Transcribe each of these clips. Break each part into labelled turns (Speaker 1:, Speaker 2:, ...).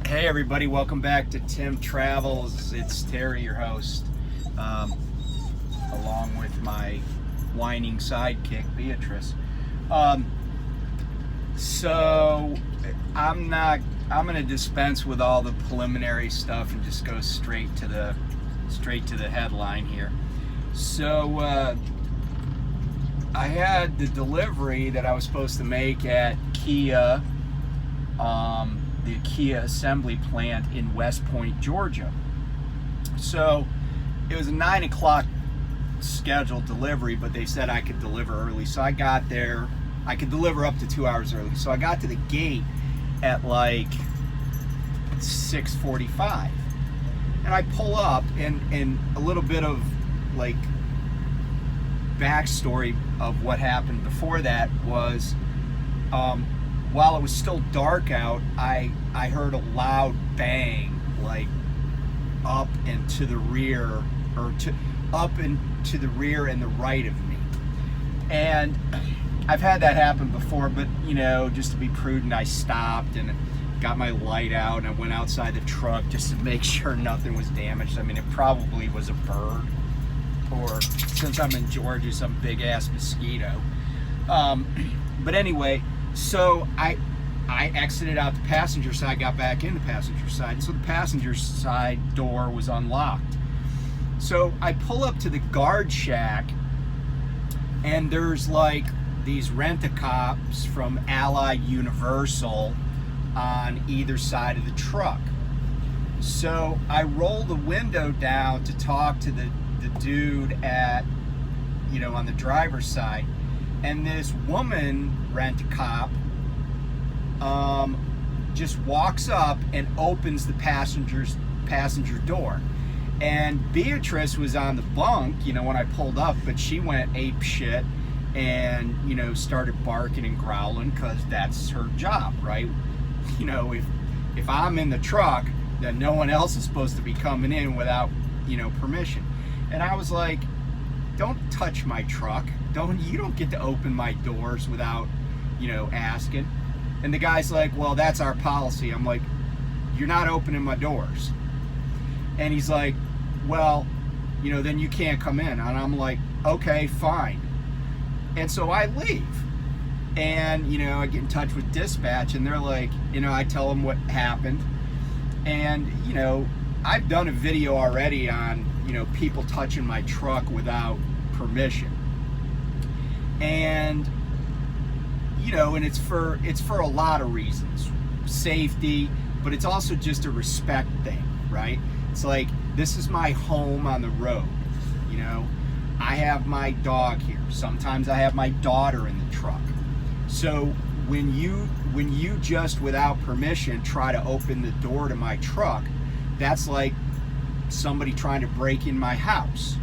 Speaker 1: Hey everybody, welcome back to Tim Travels. It's Terry, your host, along with my whining sidekick, Beatrice. So I'm going to dispense with all the preliminary stuff and just go straight to the headline here. So I had the delivery that I was supposed to make at Kia, the Kia assembly plant in West Point, Georgia. So it was a 9 o'clock scheduled delivery, but they said I could deliver early. So I got there. I could deliver up to 2 hours early. So I got to the gate at like 6:45. And I pull up, and a little bit of like backstory of what happened before that was, while it was still dark out, I heard a loud bang, like up and to the rear, up and to the rear and the right of me. And I've had that happen before, but just to be prudent, I stopped and got my light out and I went outside the truck just to make sure nothing was damaged. I mean, it probably was a bird, or since I'm in Georgia, some big ass mosquito. But anyway, so I exited out the passenger side, got back in the passenger side. So the passenger side door was unlocked. So I pull up to the guard shack, and there's like these rent-a-cops from Allied Universal on either side of the truck. So I roll the window down to talk to the dude at, on the driver's side. And this woman rent-a-cop just walks up and opens the passenger door. And Beatrice was on the bunk, when I pulled up, but she went ape shit and, started barking and growling, because that's her job, right? If I'm in the truck, then no one else is supposed to be coming in without, permission. And I was like, don't touch my truck. You don't get to open my doors without, asking. And the guy's like, well, that's our policy. I'm like, you're not opening my doors. And he's like, well, then you can't come in. And I'm like, okay, fine. And so I leave. And, I get in touch with dispatch, and they're like, I tell them what happened. And, I've done a video already on, people touching my truck without permission. And and it's for a lot of reasons. Safety, but it's also just a respect thing, right? It's like, this is my home on the road. I have my dog here. Sometimes I have my daughter in the truck. So when you just without permission try to open the door to my truck, that's like somebody trying to break in my house.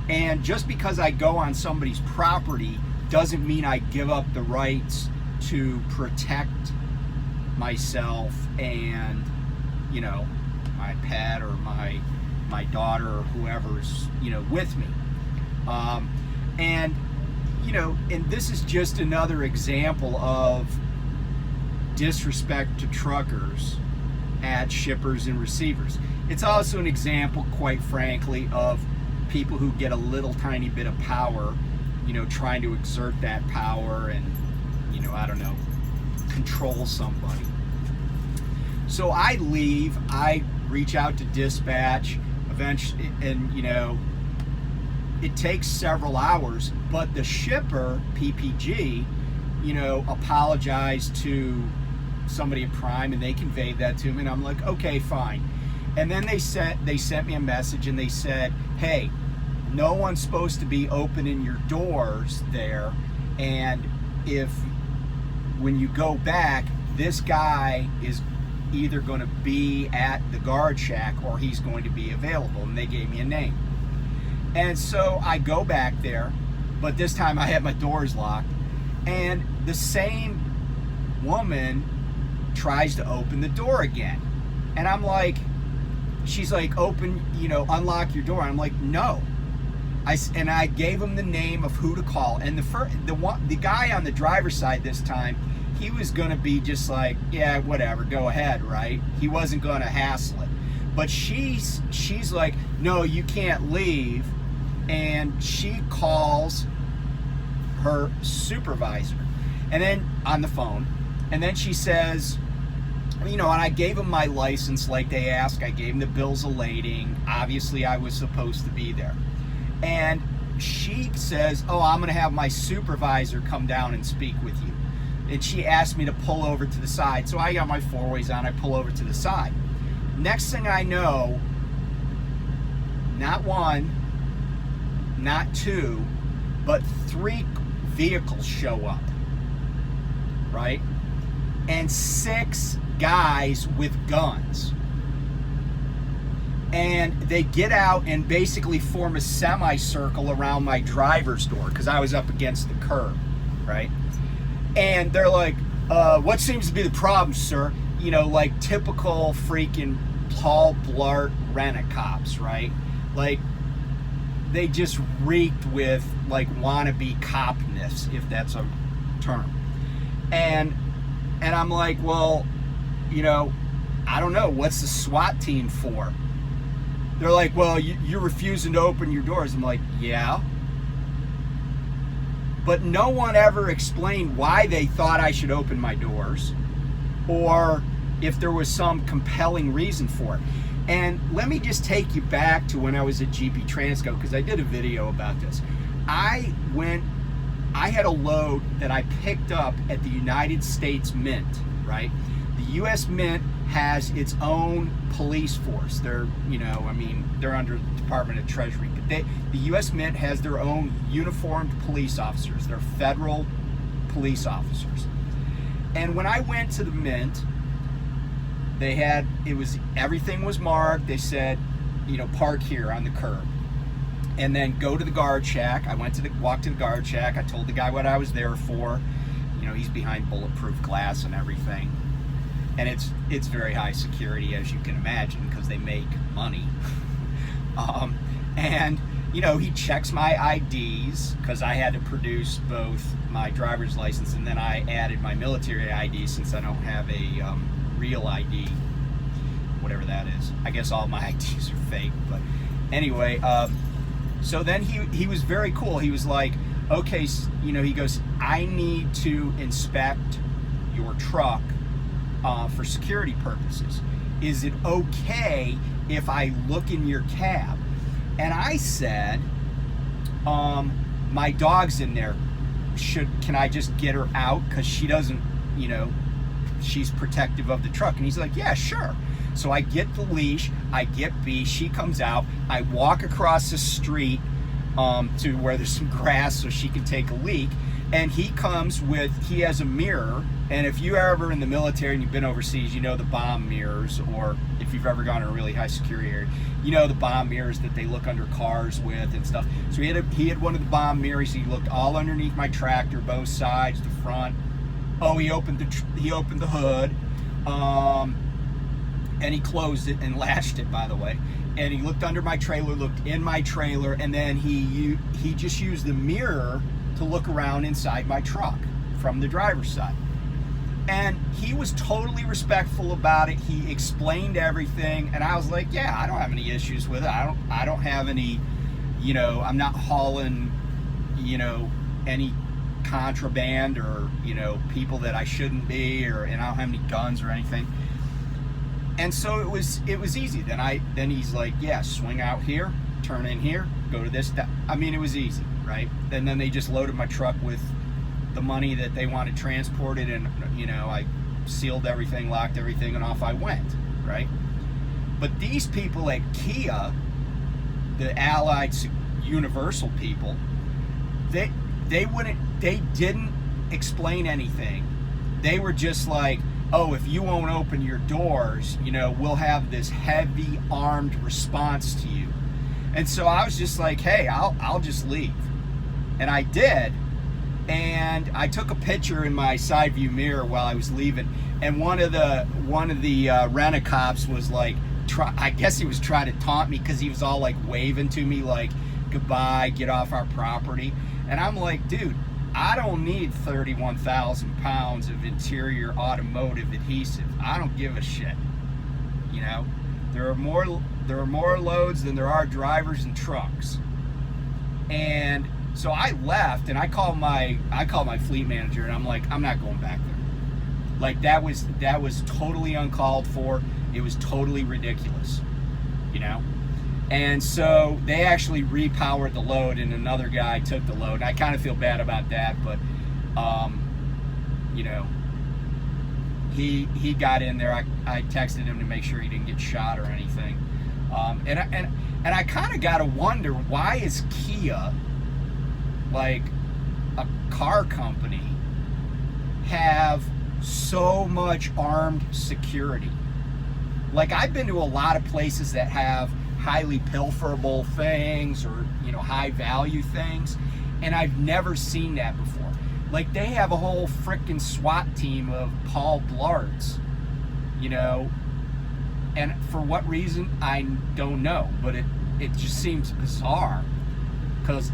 Speaker 1: And just because I go on somebody's property doesn't mean I give up the rights to protect myself and, my pet or my daughter or whoever's, with me. And this is just another example of disrespect to truckers at shippers and receivers. It's also an example, quite frankly, of people who get a little tiny bit of power, trying to exert that power and, I don't know, control somebody. So I leave, I reach out to dispatch eventually, and, it takes several hours, but the shipper, PPG, apologized to somebody at Prime, and they conveyed that to me, and I'm like, okay, fine. And then they sent me a message, and they said, hey, no one's supposed to be opening your doors there, and when you go back, this guy is either going to be at the guard shack or he's going to be available, and they gave me a name. And so I go back there, but this time I have my doors locked, and the same woman tries to open the door again. And I'm like, she's like, unlock your door. I'm like, no. I gave him the name of who to call, and the guy on the driver's side this time, he was gonna be just like, yeah, whatever, go ahead, right? He wasn't gonna hassle it. But she's like, no, you can't leave. And she calls her supervisor, and then on the phone, and then she says, you know, and I gave him my license like they asked. I gave him the bills of lading. Obviously, I was supposed to be there. And she says, oh, I'm gonna have my supervisor come down and speak with you. And she asked me to pull over to the side. So I got my four ways on, I pull over to the side. Next thing I know, not one, not two, but 3 vehicles show up, right? And 6 guys with guns. And they get out and basically form a semicircle around my driver's door, because I was up against the curb, right? And they're like, what seems to be the problem, sir? You know, like typical freaking Paul Blart rent-a-cops, right? Like, they just reeked with like wannabe copness, if that's a term. And I'm like, well, you know, I don't know, what's the SWAT team for? They're like, well, you're refusing to open your doors. I'm like, yeah. But no one ever explained why they thought I should open my doors, or if there was some compelling reason for it. And let me just take you back to when I was at GP Transco, because I did a video about this. I had a load that I picked up at the United States Mint, right? The US Mint has its own police force. They're, you know, I mean, they're under the Department of Treasury, but the US Mint has their own uniformed police officers. They're federal police officers. And when I went to the Mint, they had, everything was marked. They said, you know, park here on the curb, and then go to the guard shack. I walked to the guard shack. I told the guy what I was there for. You know, he's behind bulletproof glass and everything, and it's very high security, as you can imagine, because they make money. And you know, he checks my IDs, because I had to produce both my driver's license and then I added my military ID, since I don't have a real ID, whatever that is. I guess all my IDs are fake, but anyway, so then he was very cool. He was like, okay, you know, he goes, I need to inspect your truck for security purposes. Is it okay if I look in your cab? And I said, my dog's in there. Can I just get her out? Because she doesn't, you know, she's protective of the truck. And he's like, yeah, sure. So I get the leash, I get B, she comes out, I walk across the street to where there's some grass so she can take a leak, and he has a mirror. And if you're ever in the military and you've been overseas, you know the bomb mirrors, or if you've ever gone to a really high security area, you know the bomb mirrors that they look under cars with and stuff. So he had one of the bomb mirrors. He looked all underneath my tractor, both sides, the front. Oh, he opened the hood, and he closed it and latched it, by the way. And he looked under my trailer, looked in my trailer, and then he just used the mirror to look around inside my truck from the driver's side. And he was totally respectful about it. He explained everything, and I was like, yeah, I don't have any issues with it. I don't have any, you know, I'm not hauling, you know, any contraband or, you know, people that I shouldn't be, and I don't have any guns or anything. And so it was easy. Then he's like, yeah, swing out here, turn in here, go to this. I mean, it was easy, right? And then they just loaded my truck with the money that they wanted transported, and you know, I sealed everything, locked everything, and off I went, right? But these people at Kia, the Allied Universal people, they didn't explain anything. They were just like, oh, if you won't open your doors, you know, we'll have this heavy armed response to you. And so I was just like, hey, I'll just leave. And I did. And I took a picture in my side view mirror while I was leaving. And one of the rent-a-cops was like, I guess he was trying to taunt me, because he was all like waving to me like, goodbye, get off our property. And I'm like, dude, I don't need 31,000 pounds of interior automotive adhesive. I don't give a shit. You know, there are more loads than there are drivers and trucks. And so I left, and I called my fleet manager, and I'm like, I'm not going back there. Like, that was totally uncalled for. It was totally ridiculous, you know. And so they actually repowered the load, and another guy took the load. And I kind of feel bad about that, but you know, he got in there. I texted him to make sure he didn't get shot or anything. And I kind of got to wonder, why is Kia, like a car company, have so much armed security? Like, I've been to a lot of places that have highly pilferable things, or, you know, high value things, and I've never seen that before. Like, they have a whole frickin' SWAT team of Paul Blarts, you know, and for what reason, I don't know, but it just seems bizarre, because,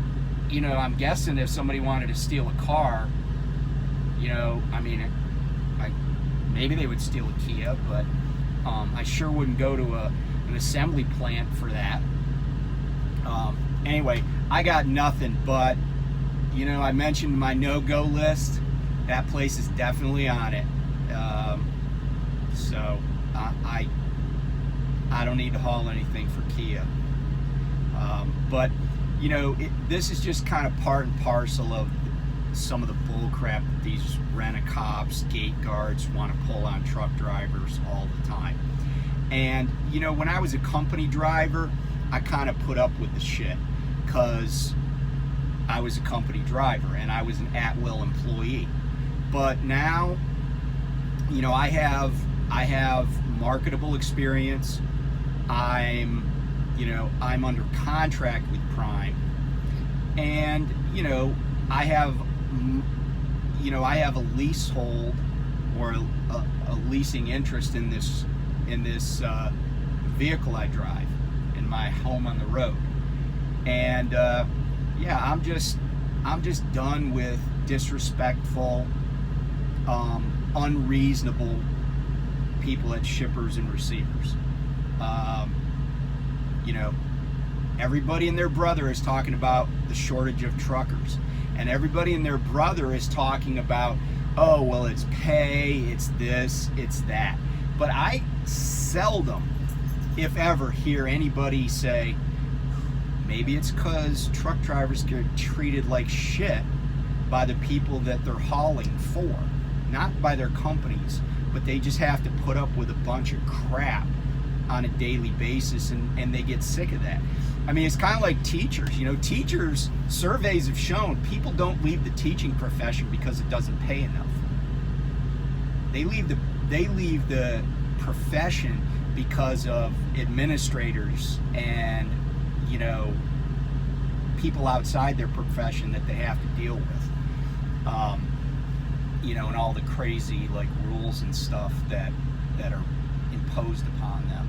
Speaker 1: you know, I'm guessing if somebody wanted to steal a car, you know, I mean, maybe they would steal a Kia, but I sure wouldn't go to an assembly plant for that. Anyway, I got nothing, but, you know, I mentioned my no-go list. That place is definitely on it. So I don't need to haul anything for Kia. But, you know, this is just kind of part and parcel of some of the bull crap that these rent-a-cops, gate guards want to pull on truck drivers all the time. And, you know, when I was a company driver, I kind of put up with the shit, because I was a company driver and I was an at-will employee. But now, you know, I have marketable experience. I'm under contract with Prime, and, you know, I have a leasehold, or a leasing interest in this vehicle I drive in my home on the road. And yeah, I'm just done with disrespectful, unreasonable people at shippers and receivers. You know, everybody and their brother is talking about the shortage of truckers, and everybody and their brother is talking about, oh, well, it's pay, it's this, it's that. But I seldom, if ever, hear anybody say, maybe it's because truck drivers get treated like shit by the people that they're hauling for, not by their companies, but they just have to put up with a bunch of crap on a daily basis, and they get sick of that. I mean, it's kind of like teachers. You know, teachers, surveys have shown people don't leave the teaching profession because it doesn't pay enough. They leave the profession because of administrators and, you know, people outside their profession that they have to deal with. You know, and all the crazy, like, rules and stuff that are imposed upon them.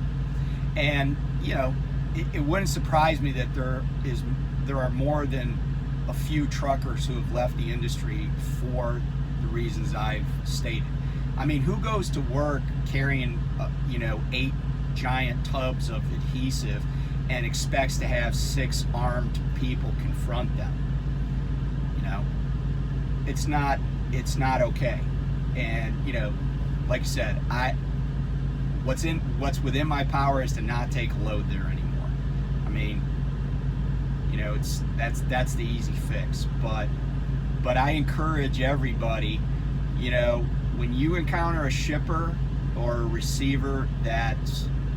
Speaker 1: And, you know, it wouldn't surprise me that there are more than a few truckers who have left the industry for the reasons I've stated. I mean, who goes to work carrying, you know, 8 giant tubs of adhesive and expects to have 6 armed people confront them? You know, it's not okay. And, you know, like I said, what's within my power is to not take a load there anymore. I mean, you know, that's the easy fix. But I encourage everybody, you know, when you encounter a shipper or a receiver that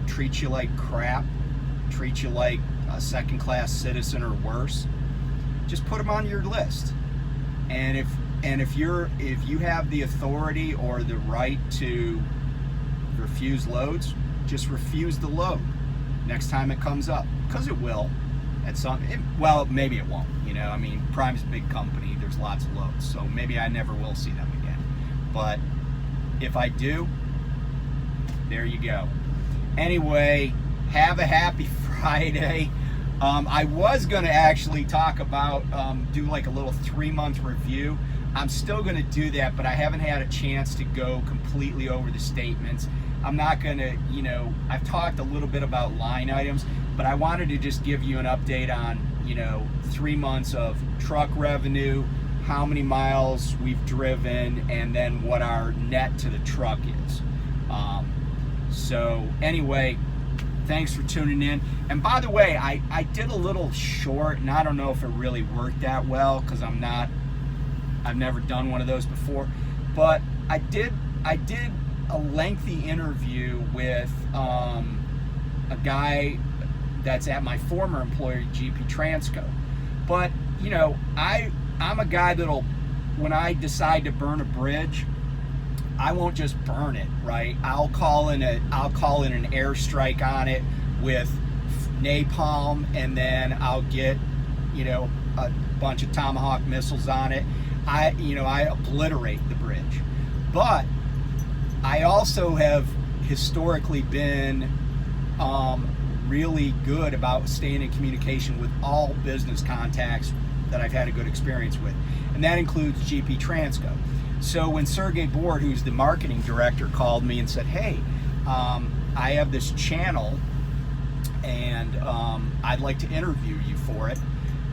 Speaker 1: treats you like crap, treats you like a second-class citizen or worse, just put them on your list. And if you have the authority or the right to refuse loads, just refuse the load next time it comes up, because it will. Well, maybe it won't. You know, I mean, Prime's a big company. There's lots of loads, so maybe I never will see them again. But if I do, there you go. Anyway, have a happy Friday. I was going to actually talk about, do like a little 3-month review. I'm still going to do that, but I haven't had a chance to go completely over the statements. I'm not going to, you know, I've talked a little bit about line items, but I wanted to just give you an update on, you know, 3 months of truck revenue, how many miles we've driven, and then what our net to the truck is. So anyway, thanks for tuning in. And by the way, I did a little short, and I don't know if it really worked that well because I've never done one of those before, but I did a lengthy interview with a guy that's at my former employer, GP Transco. But you know, I'm a guy that'll, when I decide to burn a bridge, I won't just burn it, right? I'll call in an airstrike on it with napalm, and then I'll get, you know, a bunch of Tomahawk missiles on it. I obliterate the bridge. But I also have historically been really good about staying in communication with all business contacts that I've had a good experience with, and that includes GP Transco. So when Sergey Board, who's the marketing director, called me and said, hey, I have this channel and I'd like to interview you for it,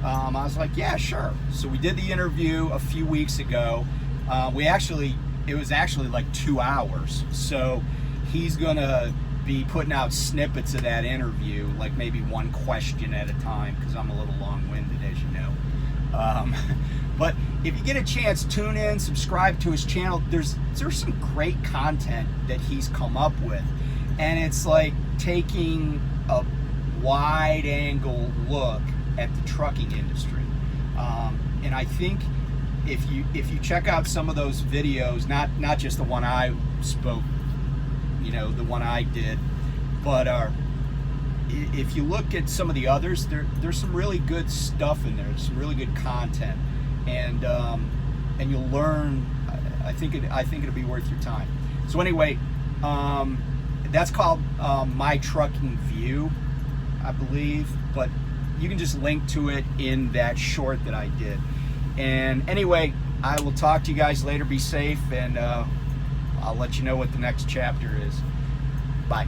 Speaker 1: I was like, yeah, sure. So we did the interview a few weeks ago. It was actually like 2 hours. So he's gonna be putting out snippets of that interview, like maybe one question at a time, because I'm a little long-winded, as you know. But if you get a chance, tune in, subscribe to his channel. There's some great content that he's come up with, and it's like taking a wide-angle look at the trucking industry. And I think if you check out some of those videos, not just the one I spoke, you know, the one I did, but if you look at some of the others, there's some really good stuff in there. There's some really good content, and you'll learn. I think it'll be worth your time. So anyway, that's called My Trucking View, I believe, but you can just link to it in that short that I did. And anyway, I will talk to you guys later. Be safe, and I'll let you know what the next chapter is. Bye.